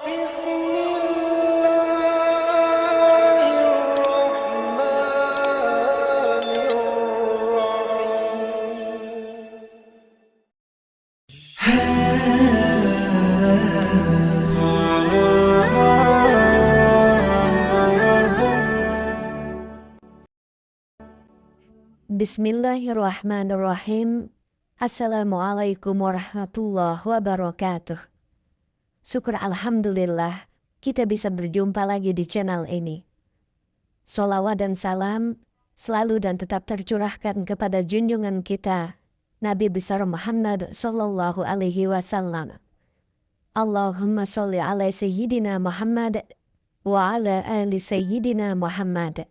Bismillahirrahmanirrahim. Assalamualaikum warahmatullahi wabarakatuh. Syukur alhamdulillah kita bisa berjumpa lagi di channel ini. Sholawat dan salam selalu dan tetap tercurahkan kepada junjungan kita Nabi besar Muhammad sallallahu alaihi wasallam. Allahumma sholli ala sayyidina Muhammad wa ala ali sayyidina Muhammad.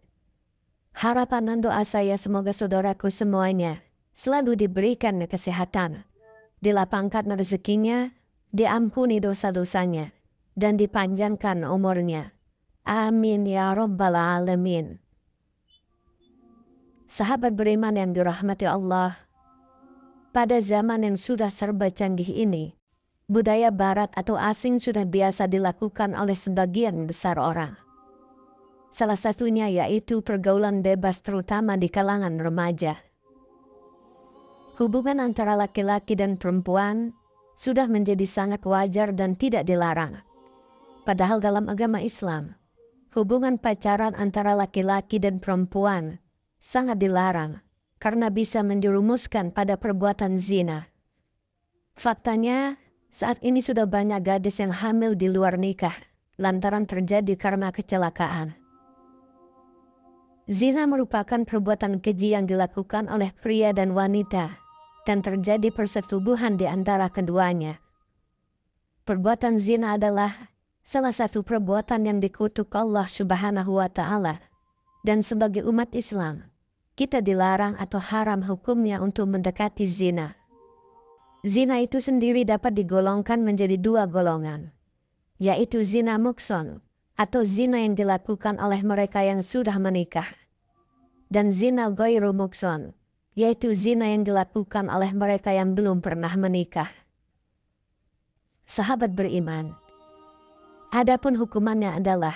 Harapan dan doa saya semoga saudaraku semuanya selalu diberikan kesehatan, dilapangkan rezekinya, diampuni dosa-dosanya, dan dipanjangkan umurnya. Amin ya rabbal alamin. Sahabat beriman yang dirahmati Allah, pada zaman yang sudah serba canggih ini, budaya barat atau asing sudah biasa dilakukan oleh sebagian besar orang. Salah satunya yaitu pergaulan bebas terutama di kalangan remaja. Hubungan antara laki-laki dan perempuan sudah menjadi sangat wajar dan tidak dilarang. Padahal dalam agama Islam, hubungan pacaran antara laki-laki dan perempuan sangat dilarang karena bisa menjerumuskan pada perbuatan zina. Faktanya, saat ini sudah banyak gadis yang hamil di luar nikah lantaran terjadi karena kecelakaan. Zina merupakan perbuatan keji yang dilakukan oleh pria dan wanita, dan terjadi persetubuhan di antara keduanya. Perbuatan zina adalah salah satu perbuatan yang dikutuk Allah Subhanahu wa Ta'ala, dan sebagai umat Islam, kita dilarang atau haram hukumnya untuk mendekati zina. Zina itu sendiri dapat digolongkan menjadi dua golongan, yaitu zina muhsan atau zina yang dilakukan oleh mereka yang sudah menikah, dan zina ghairu muhsan, yaitu zina yang dilakukan oleh mereka yang belum pernah menikah. Sahabat beriman, adapun hukumannya adalah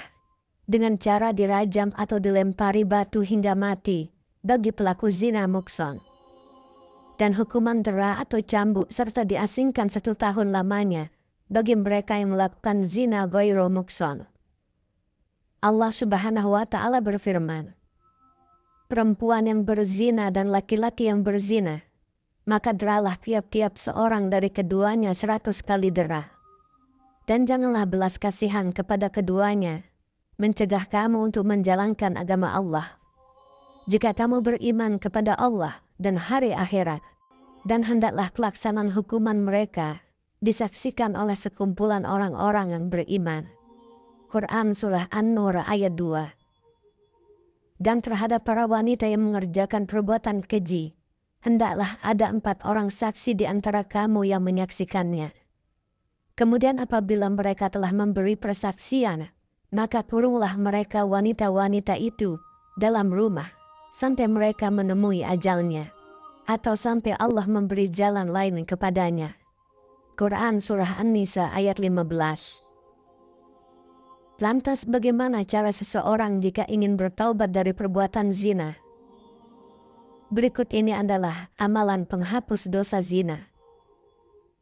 dengan cara dirajam atau dilempari batu hingga mati bagi pelaku zina muhsan, dan hukuman dera atau cambuk serta diasingkan 1 tahun lamanya bagi mereka yang melakukan zina ghairu muhsan. Allah Subhanahu wa Ta'ala berfirman, perempuan yang berzina dan laki-laki yang berzina, maka deralah tiap-tiap seorang dari keduanya 100 kali dera. Dan janganlah belas kasihan kepada keduanya, mencegah kamu untuk menjalankan agama Allah. Jika kamu beriman kepada Allah dan hari akhirat, dan hendaklah pelaksanaan hukuman mereka disaksikan oleh sekumpulan orang-orang yang beriman. Quran Surah An-Nur ayat 2. Dan terhadap para wanita yang mengerjakan perbuatan keji, hendaklah ada 4 orang saksi di antara kamu yang menyaksikannya. Kemudian apabila mereka telah memberi persaksian, maka kurunglah mereka wanita-wanita itu dalam rumah, sampai mereka menemui ajalnya, atau sampai Allah memberi jalan lain kepadanya. Quran Surah An-Nisa ayat 15. Lantas bagaimana cara seseorang jika ingin bertaubat dari perbuatan zina? Berikut ini adalah amalan penghapus dosa zina.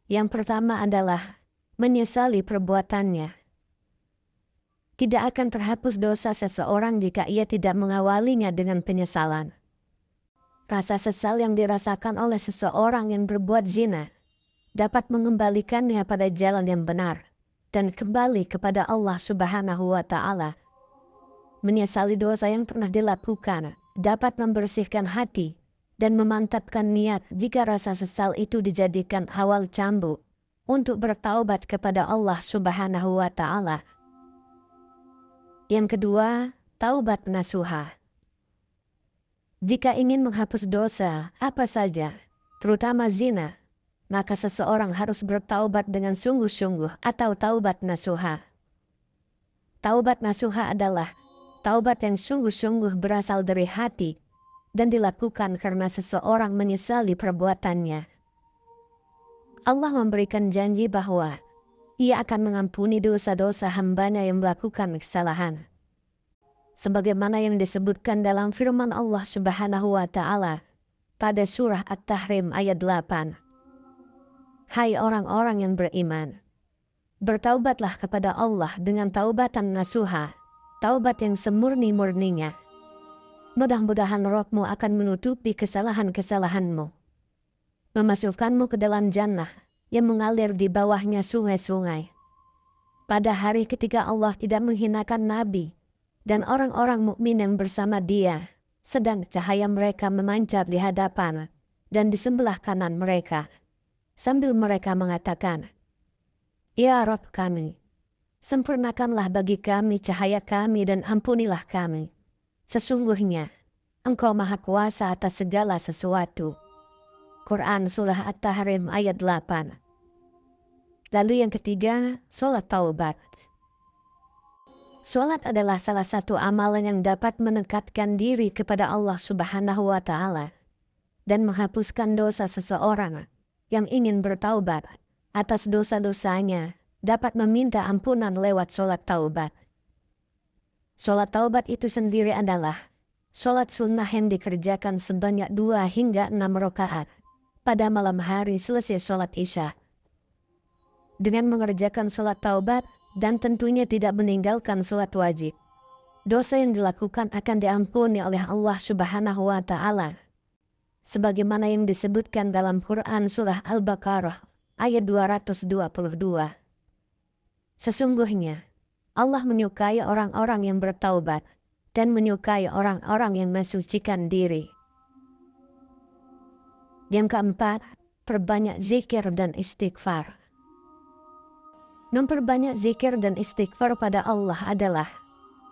Yang pertama adalah menyesali perbuatannya. Tidak akan terhapus dosa seseorang jika ia tidak mengawalinya dengan penyesalan. Rasa sesal yang dirasakan oleh seseorang yang berbuat zina dapat mengembalikannya pada jalan yang benar dan kembali kepada Allah Subhanahu wa Ta'ala. Menyesali dosa yang pernah dilakukan dapat membersihkan hati dan memantapkan niat jika rasa sesal itu dijadikan awal cambuk untuk bertaubat kepada Allah Subhanahu wa Ta'ala. Yang kedua, taubat nasuha. Jika ingin menghapus dosa apa saja, terutama zina, maka seseorang harus bertaubat dengan sungguh-sungguh atau taubat nasuha. Taubat nasuha adalah taubat yang sungguh-sungguh berasal dari hati dan dilakukan karena seseorang menyesali perbuatannya. Allah memberikan janji bahwa Ia akan mengampuni dosa-dosa hambanya yang melakukan kesalahan. Sebagaimana yang disebutkan dalam firman Allah Subhanahu wa Ta'ala pada surah At-Tahrim ayat 8. Hai orang-orang yang beriman, bertaubatlah kepada Allah dengan taubatan nasuha, taubat yang semurni-murninya. Mudah-mudahan Rabb-mu akan menutupi kesalahan-kesalahanmu, memasukkanmu ke dalam jannah yang mengalir di bawahnya sungai-sungai. Pada hari ketika Allah tidak menghinakan Nabi dan orang-orang mukmin yang bersama dia, sedang cahaya mereka memancar di hadapan dan di sebelah kanan mereka, sambil mereka mengatakan, "Ya Rabb kami, sempurnakanlah bagi kami cahaya kami dan ampunilah kami. Sesungguhnya Engkau Maha Kuasa atas segala sesuatu." Quran Surah At-Tahrim ayat 8. Lalu yang ketiga, sholat taubat. Sholat adalah salah satu amalan yang dapat mendekatkan diri kepada Allah Subhanahu wa Ta'ala dan menghapuskan dosa seseorang yang ingin bertaubat atas dosa-dosanya, dapat meminta ampunan lewat sholat taubat. Sholat taubat itu sendiri adalah sholat sunnah yang dikerjakan sebanyak 2 hingga 6 rakaat pada malam hari selesai sholat Isya. Dengan mengerjakan sholat taubat dan tentunya tidak meninggalkan sholat wajib, dosa yang dilakukan akan diampuni oleh Allah Subhanahu wa Ta'ala. Sebagaimana yang disebutkan dalam Quran Surah Al-Baqarah ayat 222. Sesungguhnya Allah menyukai orang-orang yang bertaubat dan menyukai orang-orang yang mensucikan diri. Yang keempat, perbanyak zikir dan istighfar. Memperbanyak zikir dan istighfar pada Allah adalah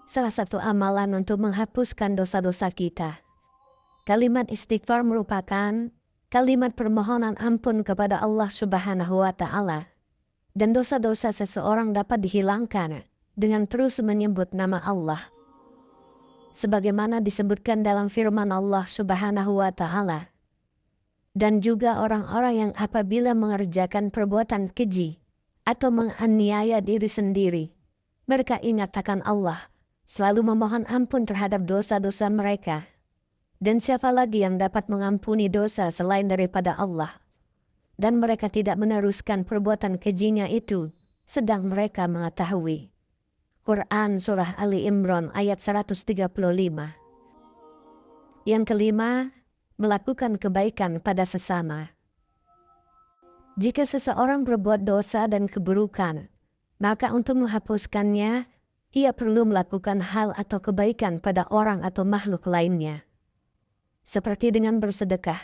salah satu amalan untuk menghapuskan dosa-dosa kita. Kalimat istighfar merupakan kalimat permohonan ampun kepada Allah Subhanahu wa Ta'ala, dan dosa-dosa seseorang dapat dihilangkan dengan terus menyebut nama Allah. Sebagaimana disebutkan dalam firman Allah Subhanahu wa Ta'ala, dan juga orang-orang yang apabila mengerjakan perbuatan keji atau menganiaya diri sendiri, mereka ingat akan Allah, selalu memohon ampun terhadap dosa-dosa mereka. Dan siapa lagi yang dapat mengampuni dosa selain daripada Allah? Dan mereka tidak meneruskan perbuatan kejinya itu, sedang mereka mengetahui. Quran Surah Ali Imran ayat 135. Yang kelima, melakukan kebaikan pada sesama. Jika seseorang berbuat dosa dan keburukan, maka untuk menghapuskannya, ia perlu melakukan hal atau kebaikan pada orang atau makhluk lainnya. Seperti dengan bersedekah,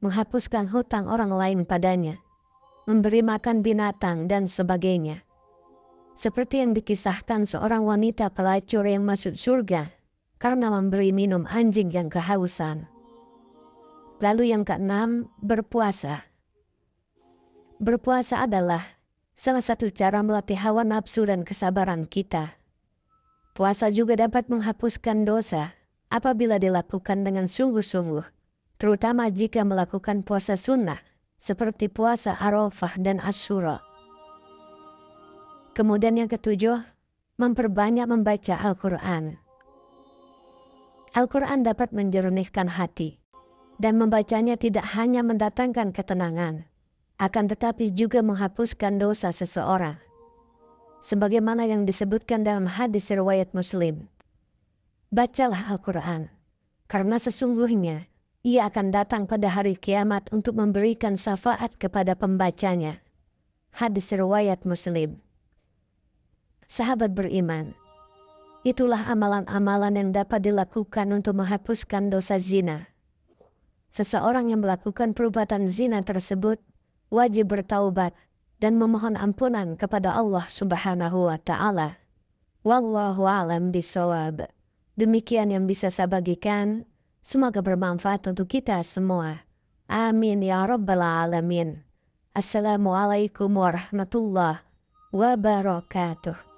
menghapuskan hutang orang lain padanya, memberi makan binatang dan sebagainya. Seperti yang dikisahkan seorang wanita pelacur yang masuk surga karena memberi minum anjing yang kehausan. Lalu yang keenam, berpuasa. Berpuasa adalah salah satu cara melatih hawa nafsu dan kesabaran kita. Puasa juga dapat menghapuskan dosa apabila dilakukan dengan sungguh-sungguh, terutama jika melakukan puasa sunnah seperti puasa Arafah dan Asyura. Kemudian yang ketujuh, memperbanyak membaca Al-Quran. Al-Quran dapat menjernihkan hati, dan membacanya tidak hanya mendatangkan ketenangan, akan tetapi juga menghapuskan dosa seseorang. Sebagaimana yang disebutkan dalam hadis riwayat Muslim, bacalah Al-Quran, karena sesungguhnya ia akan datang pada hari kiamat untuk memberikan syafaat kepada pembacanya. Hadis riwayat Muslim. Sahabat beriman, itulah amalan-amalan yang dapat dilakukan untuk menghapuskan dosa zina. Seseorang yang melakukan perbuatan zina tersebut wajib bertaubat dan memohon ampunan kepada Allah Subhanahu wa Ta'ala. Wallahu a'lam bishawab. Demikian yang bisa saya bagikan. Semoga bermanfaat untuk kita semua. Amin ya rabbal alamin. Assalamualaikum warahmatullahi wabarakatuh.